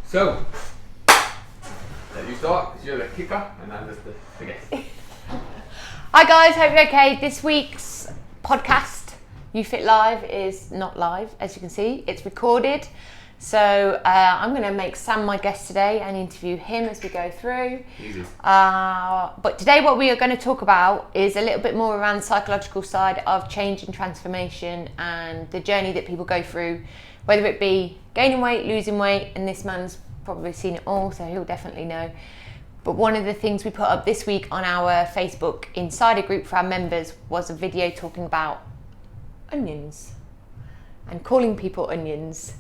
So, let you start, because you're the kicker, and I'm just the guest. Hi guys, hope you're okay. This week's podcast, You Fit Live, is not live, as you can see. It's recorded. So I'm going to make Sam my guest today and interview him as we go through. Easy. But today what we are going to talk about is a little bit more around the psychological side of change and transformation and the journey that people go through, whether it be gaining weight, losing weight, and this man's probably seen it all, so he'll definitely know. But one of the things we put up this week on our Facebook Insider group for our members was a video talking about onions and calling people onions.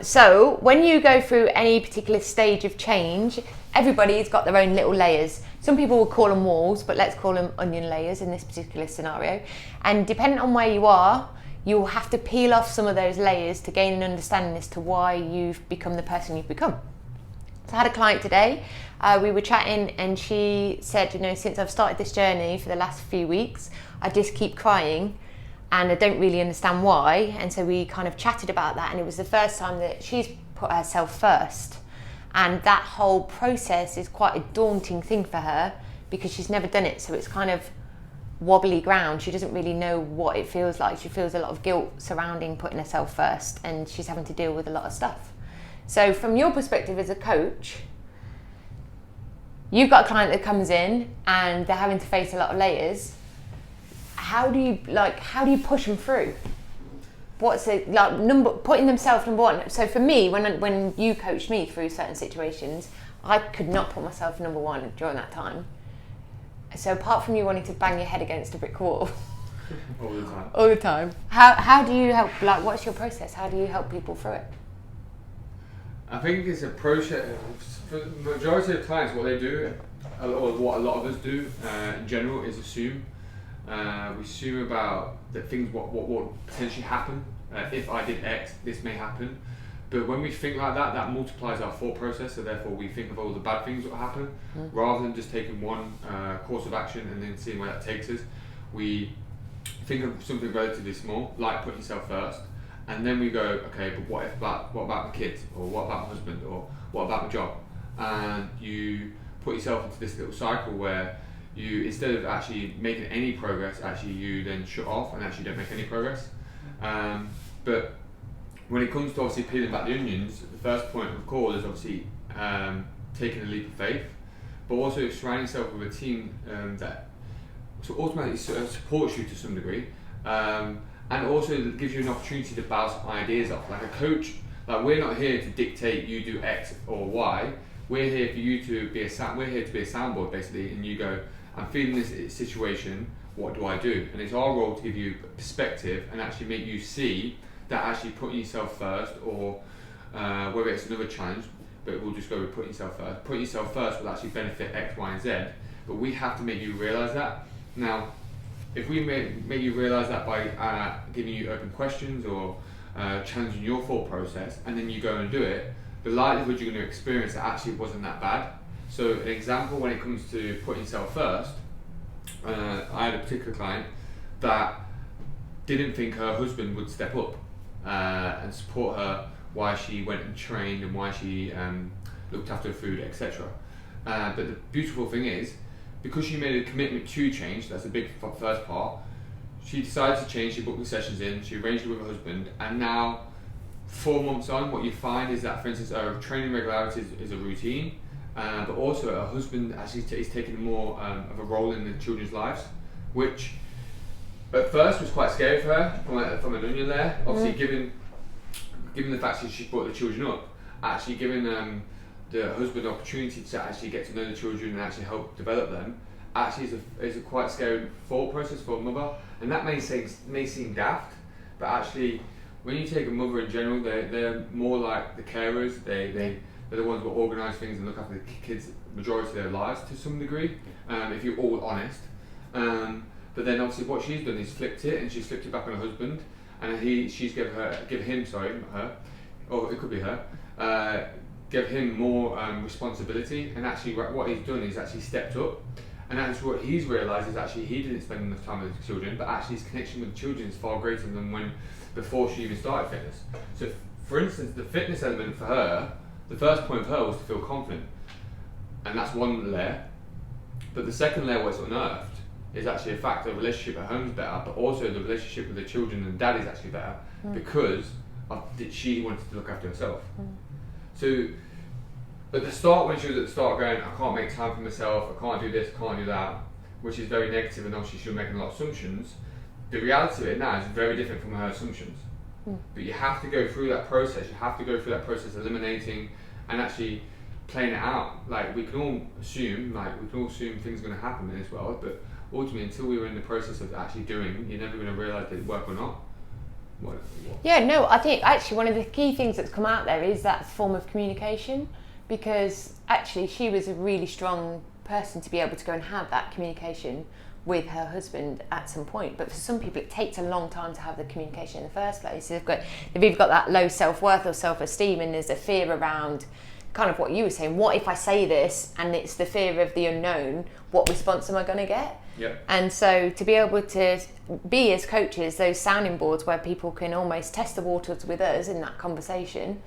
So when you go through any particular stage of change, everybody's got their own little layers. Some people will call them walls, but let's call them onion layers in this particular scenario. And depending on where you are, you'll have to peel off some of those layers to gain an understanding as to why you've become the person you've become. So I had a client today, we were chatting and she said, you know, since I've started this journey for the last few weeks, I just keep crying and I don't really understand why. And so we kind of chatted about that, and it was the first time that she's put herself first. And that whole process is quite a daunting thing for her because she's never done it. So it's kind of wobbly ground. She doesn't really know what it feels like. She feels a lot of guilt surrounding putting herself first, and she's having to deal with a lot of stuff. So from your perspective as a coach, you've got a client that comes in and they're having to face a lot of layers. How do you push them through? What's it like? Putting themselves number one. So for me, when you coached me through certain situations, I could not put myself number one during that time. So apart from you wanting to bang your head against a brick wall all the time, how do you help? Like, what's your process? How do you help people through it? I think it's a process. For the majority of clients, what they do, or what a lot of us do in general, is assume. We assume about that things, what will potentially happen. If I did X, this may happen. But when we think like that, that multiplies our thought process, so therefore we think of all the bad things that will happen, rather than just taking one course of action and then seeing where that takes us. We think of something relatively small, like putting yourself first, and then we go, okay, but what about my kids, or what about my husband, or what about my job? And you put yourself into this little cycle where you, instead of actually making any progress, actually you then shut off and actually don't make any progress. But when it comes to obviously peeling back the onions, the first point of call is obviously taking a leap of faith, but also surrounding yourself with a team that automatically supports you to some degree, and also gives you an opportunity to bounce ideas off. Like a coach, like we're not here to dictate you do X or Y. We're here for you to be we're here to be a soundboard basically, and you go, I'm feeling this situation, what do I do? And it's our role to give you perspective and actually make you see that actually putting yourself first, or whether it's another challenge, but we'll just go with putting yourself first. Putting yourself first will actually benefit X, Y, and Z, but we have to make you realise that. Now, if we make you realise that by giving you open questions or challenging your thought process, and then you go and do it, the likelihood you're going to experience that actually wasn't that bad. So an example when it comes to putting yourself first, I had a particular client that didn't think her husband would step up and support her while she went and trained and why she looked after her food, etc. But the beautiful thing is, because she made a commitment to change, that's a big first part, she decided to change, she booked the sessions in, she arranged it with her husband, and now 4 months on, what you find is that, for instance, her training regularity is a routine, but also her husband actually is taking more of a role in the children's lives, which at first was quite scary for her from an onion layer. Obviously, given the fact that she brought the children up, actually giving the husband the opportunity to actually get to know the children and actually help develop them, actually is a quite scary thought process for a mother. And that may seem daft, but actually, when you take a mother in general, they're more like the carers. They're the ones who organise things and look after the kids majority of their lives to some degree, if you're all honest. But then obviously what she's done is flipped it, and she's flipped it back on her husband, and she's give him, not her, or it could be her, give him more responsibility, and actually what he's done is actually stepped up. And that's what he's realised is actually he didn't spend enough time with the children, but actually his connection with the children is far greater than before she even started fitness. So for instance, the fitness element for her the first point for her was to feel confident, and that's one layer. But the second layer, what's unearthed, is actually a fact that the relationship at home is better, but also the relationship with the children and dad is actually better because she wanted to look after herself. So at the start, when she was at the start going, I can't make time for myself, I can't do this, I can't do that, which is very negative, and obviously she was making a lot of assumptions, the reality of it now is very different from her assumptions. But you have to go through that process, eliminating and actually playing it out. Like, we can all assume things are going to happen in this world, but ultimately, until we were in the process of actually doing, you're never going to realise that it work or not. What? Yeah, no, I think actually one of the key things that's come out there is that form of communication, because actually she was a really strong person to be able to go and have that communication with her husband at some point. But for some people, it takes a long time to have the communication in the first place. So they've either got that low self-worth or self-esteem, and there's a fear around kind of what you were saying. What if I say this and it's the fear of the unknown? What response am I going to get? Yep. And so to be able to be, as coaches, those sounding boards where people can almost test the waters with us in that conversation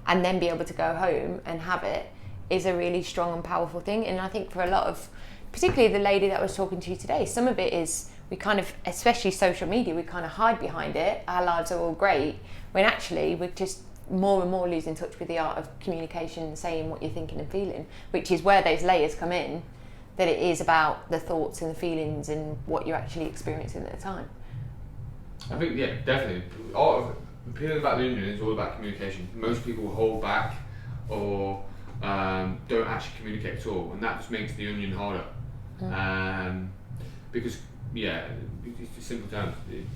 and then be able to go home and have it is a really strong and powerful thing. And I think for a lot of, particularly the lady that I was talking to today, some of it is we kind of, especially social media, we kind of hide behind it. Our lives are all great, when actually we're just more and more losing touch with the art of communication, saying what you're thinking and feeling, which is where those layers come in, that it is about the thoughts and the feelings and what you're actually experiencing at the time. I think, yeah, definitely. Peeling back the onion is all about communication. Most people hold back or don't actually communicate at all, and that just makes the onion harder. Because, yeah, it's just simple terms.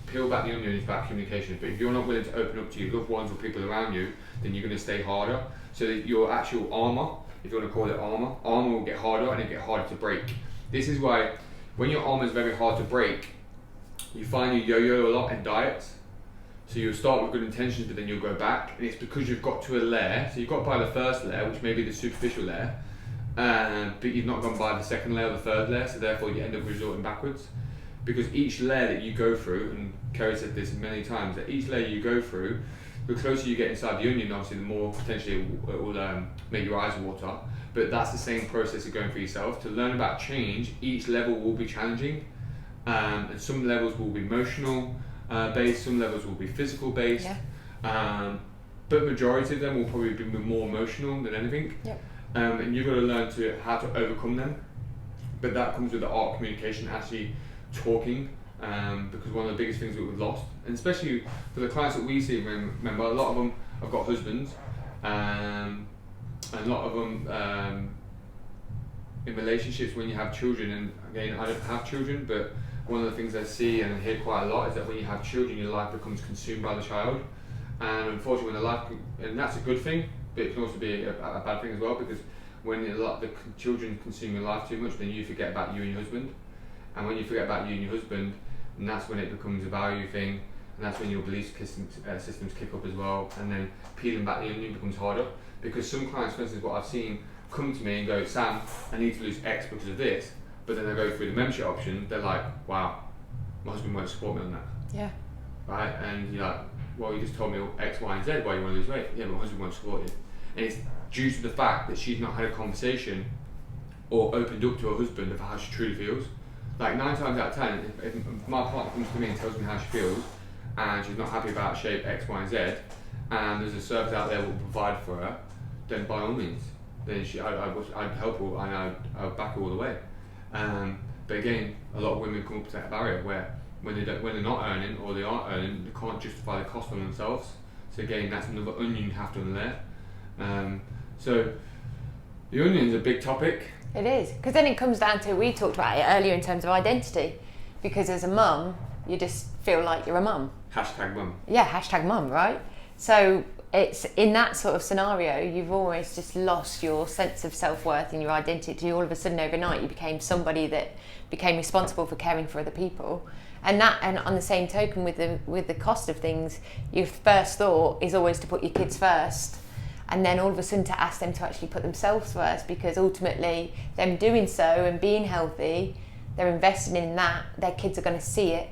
Peel back the onion is about communication, but if you're not willing to open up to your loved ones or people around you, then you're going to stay harder. So that your actual armour, if you want to call it armour will get harder and it get harder to break. This is why when your armour is very hard to break, you find you yo-yo a lot in diets. So you'll start with good intentions, but then you'll go back, and it's because you've got to a layer. So you've got by the first layer, which may be the superficial layer, but you've not gone by the second layer or the third layer, so therefore you end up resorting backwards. Because each layer that you go through, and Kerry said this many times, that each layer you go through, the closer you get inside the onion, obviously the more potentially it will make your eyes water. But that's the same process of going for yourself. To learn about change, each level will be challenging, and some levels will be emotional based, some levels will be physical based, but majority of them will probably be more emotional than anything. Yep. And you've got to learn how to overcome them. But that comes with the art of communication, actually talking, because one of the biggest things that we've lost, and especially for the clients that we see, remember a lot of them have got husbands, and a lot of them in relationships when you have children, and again I don't have children, but one of the things I see and hear quite a lot is that when you have children, your life becomes consumed by the child, and unfortunately when the life, and that's a good thing, but it can also be a bad thing as well, because when the children consume your life too much, then you forget about you and your husband. And when you forget about you and your husband, and that's when it becomes a value thing, and that's when your belief systems kick up as well, and then peeling back the onion becomes harder. Because some clients, for instance, what I've seen, come to me and go, Sam, I need to lose X because of this, but then they go through the membership option, they're like, wow, my husband won't support me on that. Yeah. Right? And you're like, well, you just told me X, Y, and Z why you want to lose weight. Yeah, but my husband won't support you. And it's due to the fact that she's not had a conversation or opened up to her husband of how she truly feels. Like 9 times out of 10, if my partner comes to me and tells me how she feels, and she's not happy about shape X, Y, and Z, and there's a service out there that will provide for her, then by all means, then I'd help her and I'd back her all the way. But again, a lot of women come up to that barrier where when they're not earning or they aren't earning, they can't justify the cost on themselves. So again, that's another onion you have to unlayer. So the onion's a big topic. It is, because then it comes down to, we talked about it earlier in terms of identity, because as a mum, you just feel like you're a mum. #mum. Yeah, #mum, right? So it's in that sort of scenario, you've always just lost your sense of self-worth and your identity. All of a sudden overnight you became somebody that became responsible for caring for other people. And on the same token, with the cost of things, your first thought is always to put your kids first, and then all of a sudden to ask them to actually put themselves first, because ultimately them doing so and being healthy, they're investing in that, their kids are going to see it,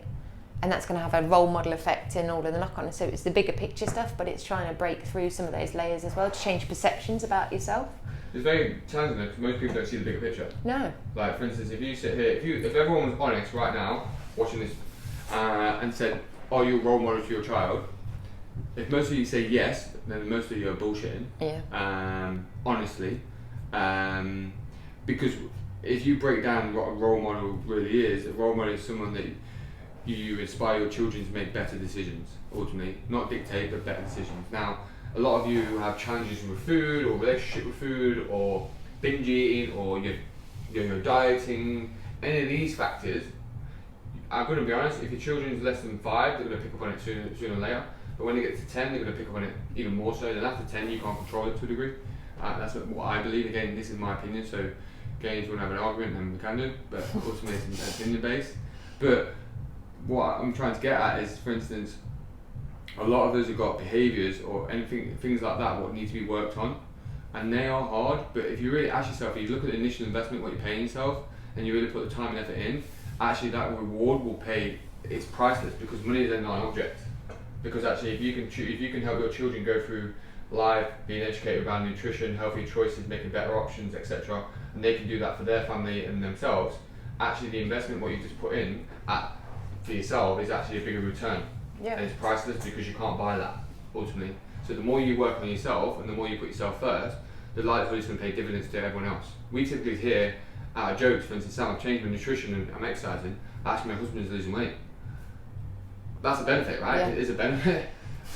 and that's going to have a role model effect in all of the knock-on. So it's the bigger picture stuff, but it's trying to break through some of those layers as well to change perceptions about yourself. It's very challenging because most people don't see the bigger picture. No. Like, for instance, if you sit here, if everyone was honest right now, watching this, and said, "Are you a role model to your child?" If most of you say yes, then most of you are bullshitting. Yeah. Honestly, because if you break down what a role model really is, a role model is someone that you inspire your children to make better decisions, ultimately. Not dictate, but better decisions. Now, a lot of you have challenges with food, or relationship with food, or binge eating, or you're dieting, any of these factors, I'm going to be honest, if your children's less than 5, they're going to pick up on it sooner or later. But when they get to 10, they're going to pick up on it even more so. Then after 10, you can't control it to a degree. That's what I believe. Again, this is my opinion, so again, if you want to have an argument, then we can do, but ultimately it's opinion based. But what I'm trying to get at is, for instance, a lot of us have got behaviours or things like that what need to be worked on, and they are hard. But if you really ask yourself, if you look at the initial investment, what you're paying yourself, and you really put the time and effort in, actually that reward will pay. It's priceless, because money is not an object. Because actually, if you can help your children go through life, being educated around nutrition, healthy choices, making better options, etc., and they can do that for their family and themselves, actually the investment what you just put in for yourself is actually a bigger return. Yeah. And it's priceless, because you can't buy that ultimately. So the more you work on yourself and the more you put yourself first, the likelihood it's going to pay dividends to everyone else. We typically hear out of jokes, for instance, Sam, I've changed my nutrition and I'm exercising, actually my husband is losing weight. That's a benefit, right? Yeah. It is a benefit,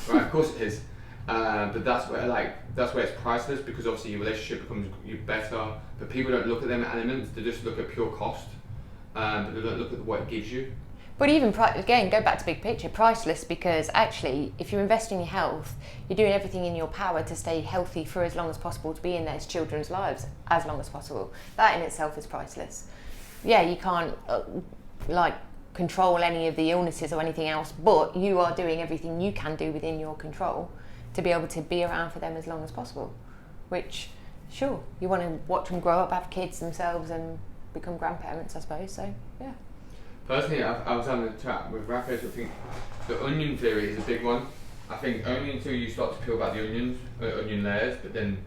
right? Of course it is. But that's where it's priceless, because obviously your relationship becomes better. But people don't look at them elements; they just look at pure cost, but they don't look at what it gives you. But even again, go back to big picture, priceless, because actually, if you're investing in your health, you're doing everything in your power to stay healthy for as long as possible, to be in those children's lives as long as possible. That in itself is priceless. Yeah, you can't control any of the illnesses or anything else, but you are doing everything you can do within your control to be able to be around for them as long as possible. Which, sure, you want to watch them grow up, have kids themselves, and become grandparents, I suppose. So, yeah. Personally, I was having a chat with Rafa, so I think the onion theory is a big one. I think only until you start to peel back the onion layers, but then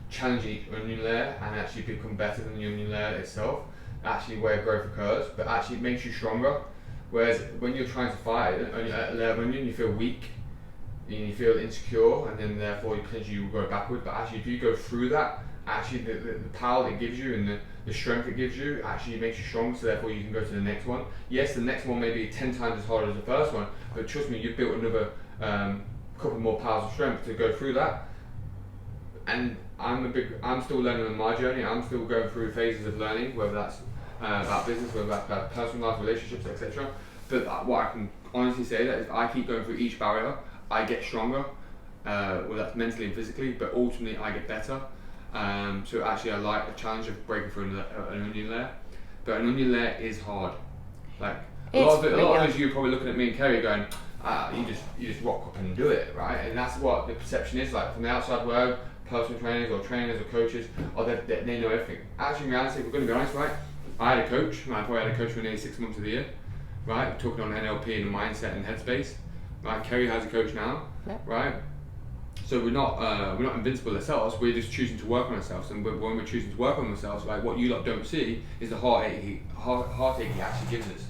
challenge each onion layer and actually become better than the onion layer itself, actually where growth occurs, but actually it makes you stronger. Whereas when you're trying to fight a layer of onion, you feel weak, you feel insecure, and then therefore you will go backward. But actually, if you go through that, actually the power that it gives you and the strength it gives you actually makes you strong, so therefore you can go to the next one. Yes, the next one may be 10 times as hard as the first one, but trust me, you've built another couple more powers of strength to go through that. And I'm still learning on my journey. I'm still going through phases of learning, whether that's about business, whether that's about personal life, relationships, etc. But what I can honestly say that if I keep going through each barrier, I get stronger, whether that's mentally and physically, but ultimately I get better. So actually I like the challenge of breaking through an onion layer. But an onion layer is hard. Like a lot of you are probably looking at me and Kerry going, you just rock up and do it, right? And that's what the perception is like from the outside world. Personal trainers or coaches, they know everything. Actually, in reality, if we're going to be honest, right? I had a coach. I probably had a coach for nearly 6 months of the year, right? Talking on NLP and mindset and headspace. Right? Kerry has a coach now, right? So we're not invincible ourselves. We're just choosing to work on ourselves. And when we're choosing to work on ourselves, right? What you lot don't see is the heartache he actually gives us.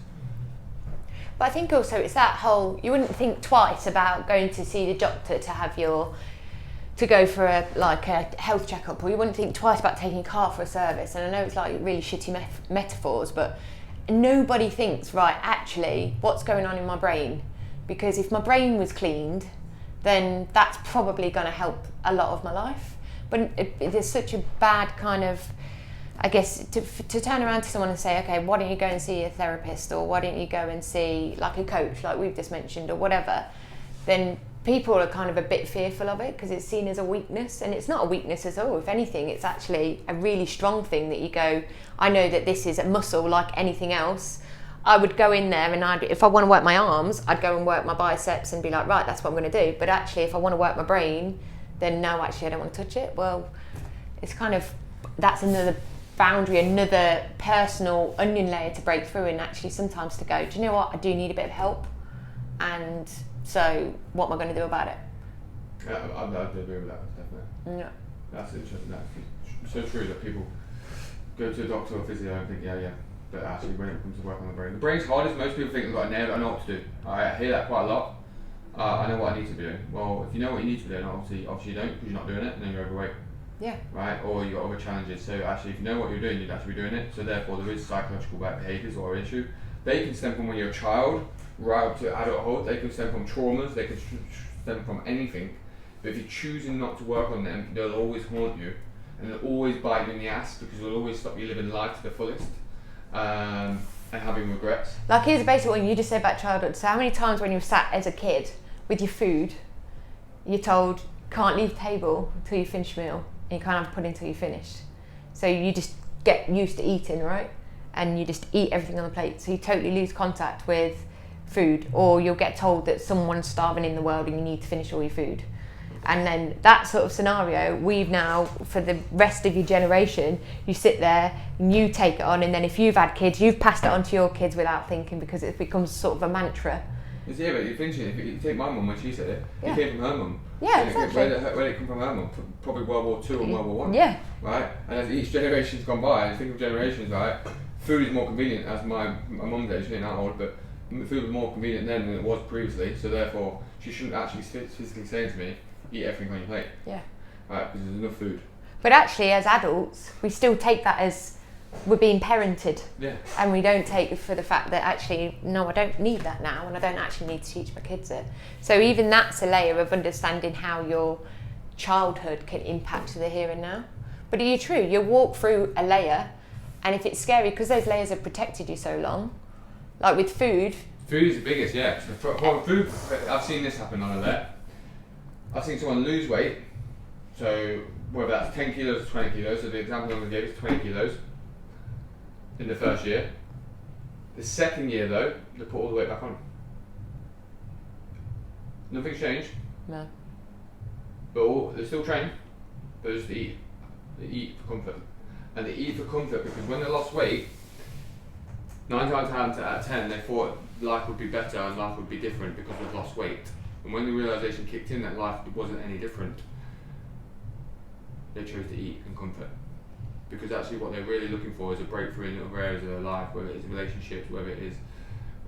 But I think also it's that whole, you wouldn't think twice about going to see the doctor to go for a health checkup, or you wouldn't think twice about taking a car for a service. And I know it's like really shitty metaphors, but nobody thinks, right, actually, what's going on in my brain? Because if my brain was cleaned, then that's probably going to help a lot of my life. But there's such a bad kind of, I guess, to turn around to someone and say, okay, why don't you go and see a therapist, or why don't you go and see like a coach, like we've just mentioned, or whatever, then people are kind of a bit fearful of it because it's seen as a weakness, and it's not a weakness at all. If anything, it's actually a really strong thing that you go, I know that this is a muscle like anything else. I would go in there and if I want to work my arms, I'd go and work my biceps and be like, right, that's what I'm going to do. But actually, if I want to work my brain, then no, actually, I don't want to touch it. Well, it's kind of, that's another boundary, another personal onion layer to break through, and actually sometimes to go, do you know what, I do need a bit of help. and so what am I going to do about it? Yeah, I'd agree with that, definitely. Yeah. That's interesting. That's so true that people go to a doctor or physio and think, yeah. But actually, when it comes to work on the brain's hardest. Most people think they've got a nail, I know what to do. I hear that quite a lot. I know what I need to be doing. Well, if you know what you need to be doing, obviously you don't, because you're not doing it, and then you're overweight. Yeah. Right? Or you've got other challenges. So actually, if you know what you're doing, you'd actually be doing it. So therefore, there is psychological behaviours or issue. They can stem from when you're a child, right up to adulthood. They can stem from traumas. They can stem from anything. But if you're choosing not to work on them, they'll always haunt you, and they'll always bite you in the ass, because they'll always stop you living life to the fullest. And having regrets. Like, here's a basic one you just said about childhood. So how many times when you were sat as a kid with your food, you're told can't leave the table until you finish your meal, and you can't have pudding until you finish. So you just get used to eating, right? And you just eat everything on the plate. So you totally lose contact with food, or you'll get told that someone's starving in the world and you need to finish all your food. And then that sort of scenario, we've now, for the rest of your generation, you sit there and you take it on, and then if you've had kids, you've passed it on to your kids without thinking, because it becomes sort of a mantra. Yeah, but you're thinking, if you take my mum when she said it, Yeah. it came from her mum. Yeah, exactly. Where did it come from her mum? Probably World War II and World War One. Yeah. Right? And as each generation's gone by, and think of generations, right? Food is more convenient, as my mum's age, she's not old, but food was more convenient then than it was previously, so therefore she shouldn't actually physically say to me, eat everything on your plate. Yeah. Right, because there's enough food. But actually, as adults, we still take that as we're being parented. Yeah. And we don't take for the fact that actually, no, I don't need that now, and I don't actually need to teach my kids it. So even that's a layer of understanding how your childhood can impact the here and now. But you're true, you walk through a layer, and if it's scary, because those layers have protected you so long, like with food. Food is the biggest, yeah. So for food, I've seen this happen on a let. I've seen someone lose weight, so whether that's 10 kilos or 20 kilos, so the example I'm going to give is 20 kilos in the first year. The second year though, they put all the weight back on. Nothing's changed, No. but they still train, but they just eat. They eat for comfort. And they eat for comfort because when they lost weight, 9 times out of 10 they thought life would be better and life would be different because they've lost weight. And when the realisation kicked in that life wasn't any different, they chose to eat and comfort. Because actually what they're really looking for is a breakthrough in other areas of their life, whether it's relationships, whether it is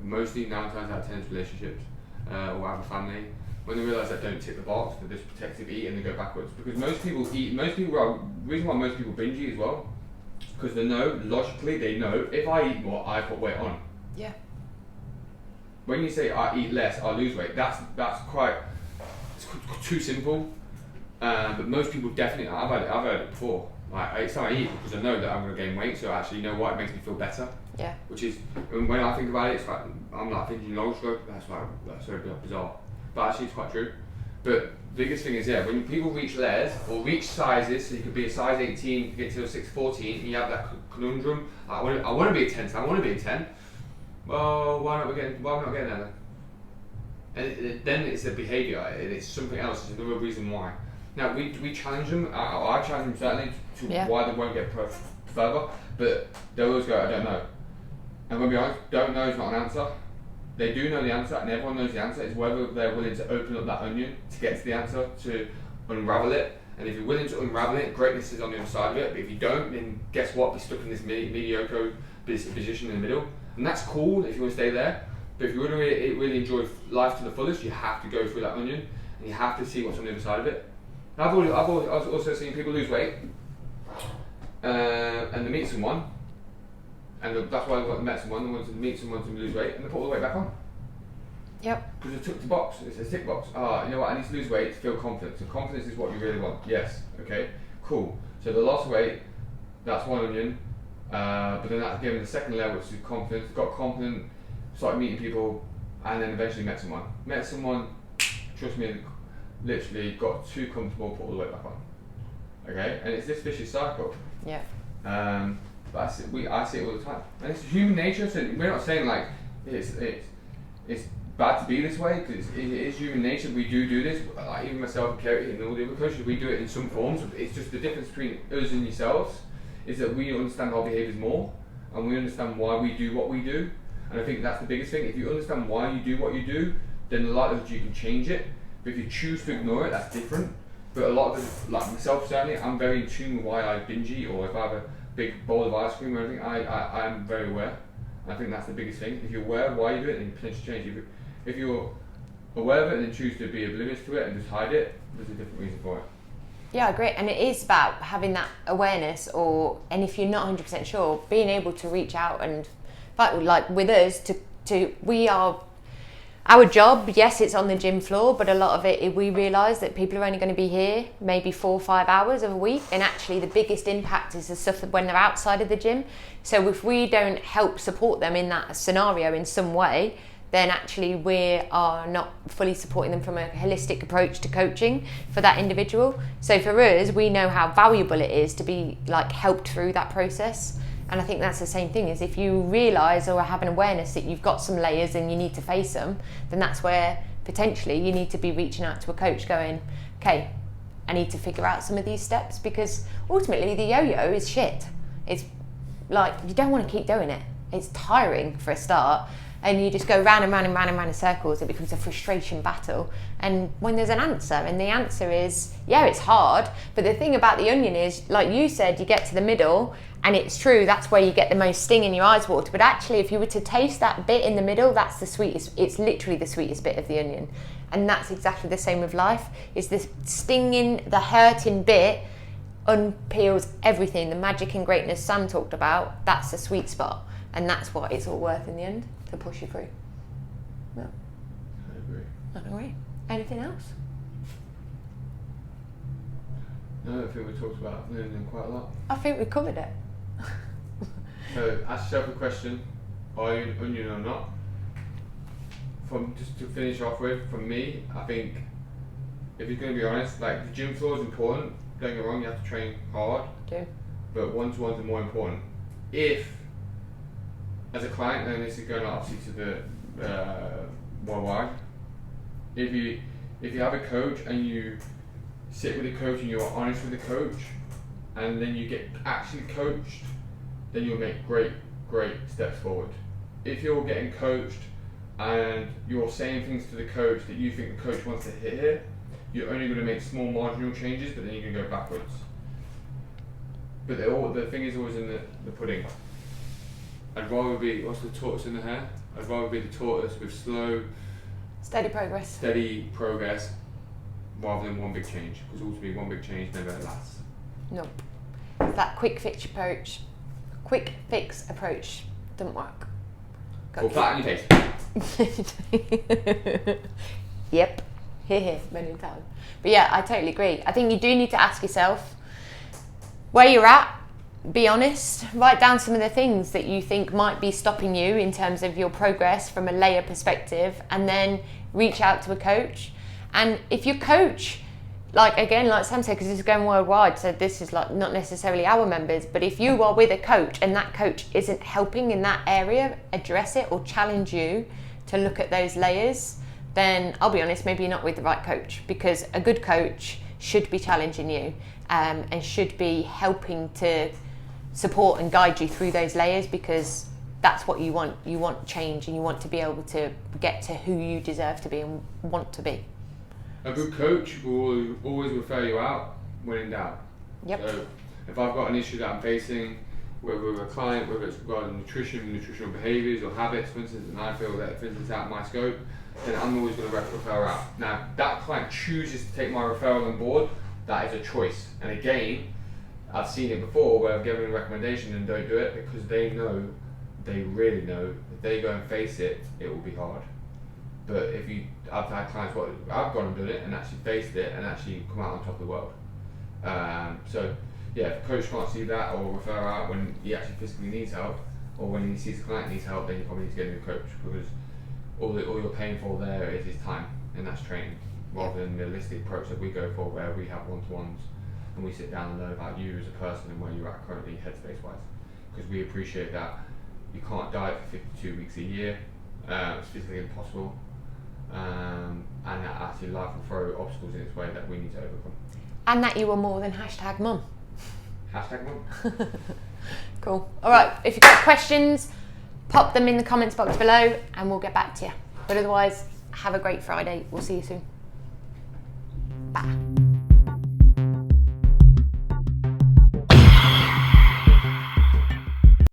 mostly 9 times out of 10 it's relationships, or have a family. When they realise that don't tick the box, they just protective eat and they go backwards. Because the reason why most people binge eat as well, because they know, logically they know, if I eat more, I put weight on. Yeah. When you say I eat less, I lose weight, that's quite, it's too simple. But most people definitely, I've heard it before. Like, it's time I eat because I know that I'm going to gain weight, so actually, you know what, it makes me feel better. Yeah. Which is, when I think about it, it's like, I'm like thinking logical, that's so bizarre. But actually it's quite true. But the biggest thing is, yeah, when people reach layers, or reach sizes, so you could be a size 18, get to a 6'14", and you have that conundrum, I want to be a 10, so I want to be a 10. Well, why am I not getting there then? And then it's a behaviour, and it's something else, it's another reason why. Now, we challenge them, I challenge them certainly to why they won't get further, but they'll always go, I don't know. And when we be honest, don't know is not an answer. They do know the answer, and everyone knows the answer. It's whether they're willing to open up that onion to get to the answer, to unravel it. And if you're willing to unravel it, greatness is on the other side of it. But if you don't, then guess what? Be stuck in this mediocre position in the middle. And that's cool if you want to stay there. But if you want to really enjoy life to the fullest, you have to go through that onion, and you have to see what's on the other side of it. I've also seen people lose weight, and they meet someone, and that's why they met someone, they wanted to meet someone to lose weight, and they put all the weight back on. Yep. Because they took the box, it's a tick box. You know what, I need to lose weight to feel confident. So confidence is what you really want. Yes, okay, cool. So they lost weight, that's one onion, but then that's given the second layer, which is confidence, got confident, started meeting people, and then eventually met someone. Met someone, trust me, literally got too comfortable, put all the weight back on. Okay, and it's this vicious cycle. Yeah. But I see it all the time, and it's human nature. So we're not saying like it's bad to be this way, because it is human nature. We do this. Like even myself, Kerry, and all the other coaches, we do it in some forms. It's just the difference between us and yourselves is that we understand our behaviours more, and we understand why we do what we do. And I think that's the biggest thing. If you understand why you do what you do, then the likelihood you can change it. But if you choose to ignore it, that's different. But a lot of us, like myself certainly, I'm very in tune with why I binge eat, or if I have a big bowl of ice cream or anything, I am very aware. I think that's the biggest thing. If you're aware of why you do it, then you potentially change it. If you're aware of it and then choose to be oblivious to it and just hide it, there's a different reason for it. Yeah, I agree. And it is about having that awareness, and if you're not 100% sure, being able to reach out and, like with us, we are, our job, yes, it's on the gym floor, but a lot of it, we realise that people are only going to be here maybe 4 or 5 hours of a week, and actually the biggest impact is the stuff when they're outside of the gym. So if we don't help support them in that scenario in some way, then actually we are not fully supporting them from a holistic approach to coaching for that individual. So for us, we know how valuable it is to be like helped through that process. And I think that's the same thing, is if you realise or have an awareness that you've got some layers and you need to face them, then that's where potentially you need to be reaching out to a coach going, okay, I need to figure out some of these steps, because ultimately the yo-yo is shit. It's like, you don't want to keep doing it. It's tiring for a start, and you just go round and round and round and round in circles. It becomes a frustration battle. And when there's an answer, and the answer is, yeah, it's hard, but the thing about the onion is, like you said, you get to the middle, and it's true, that's where you get the most sting in your eyes water. But actually, if you were to taste that bit in the middle, that's the sweetest, it's literally the sweetest bit of the onion. And that's exactly the same with life, is this stinging, the hurting bit unpeels everything. The magic and greatness Sam talked about, that's the sweet spot. And that's what it's all worth in the end, to push you through. No. I agree. Anything else? No, I think we talked about learning quite a lot. I think we covered it. So ask yourself a question: are you an onion or not? From just to finish off with, from me, I think if you're going to be honest, like the gym floor is important. Don't get me wrong, you have to train hard. Do. But one-to-ones are more important. If, as a client, and this is going obviously to the worldwide, if you have a coach and you sit with the coach and you're honest with the coach, and then you get actually coached, then you'll make great steps forward. If you're getting coached and you're saying things to the coach that you think the coach wants to hear, you're only going to make small marginal changes, but then you're going to go backwards. But the thing is always in the pudding. I'd rather be, what's the tortoise in the hare? I'd rather be the tortoise with slow, steady progress, rather than one big change, because ultimately one big change never lasts. Nope. That quick fix approach doesn't work. Or flat on your face. Yep. Here, many times. But yeah, I totally agree. I think you do need to ask yourself where you're at. Be honest, write down some of the things that you think might be stopping you in terms of your progress from a layer perspective, and then reach out to a coach. And if your coach, like Sam said, because this is going worldwide, so this is like not necessarily our members, but if you are with a coach and that coach isn't helping in that area address it or challenge you to look at those layers, then I'll be honest, maybe you're not with the right coach, because a good coach should be challenging you and should be helping to support and guide you through those layers, because that's what you want. You want change, and you want to be able to get to who you deserve to be and want to be. A good coach will always refer you out when in doubt. Yep. So if I've got an issue that I'm facing, whether with a client, whether it's regarding nutrition, nutritional behaviours or habits, for instance, and I feel that, for instance, out of my scope, then I'm always going to refer out. Now, if that client chooses to take my referral on board, that is a choice. And again, I've seen it before where I've given a recommendation and don't do it, because they really know, if they go and face it, it will be hard. But I've had clients where I've gone and done it and actually faced it and actually come out on top of the world. So yeah, if a coach can't see that or refer out when he actually physically needs help, or when he sees a client needs help, then you probably need to get a new coach, because all you're paying for there is his time, and that's training, rather than the holistic approach that we go for, where we have one-to-ones and we sit down and learn about you as a person and where you're at currently headspace-wise, because we appreciate that you can't diet for 52 weeks a year. It's physically impossible. And that actually life will throw obstacles in its way that we need to overcome. And that you are more than #mum. #mum. Cool. Alright, if you've got questions, pop them in the comments box below and we'll get back to you. But otherwise, Have a great Friday. We'll see you soon. Bye.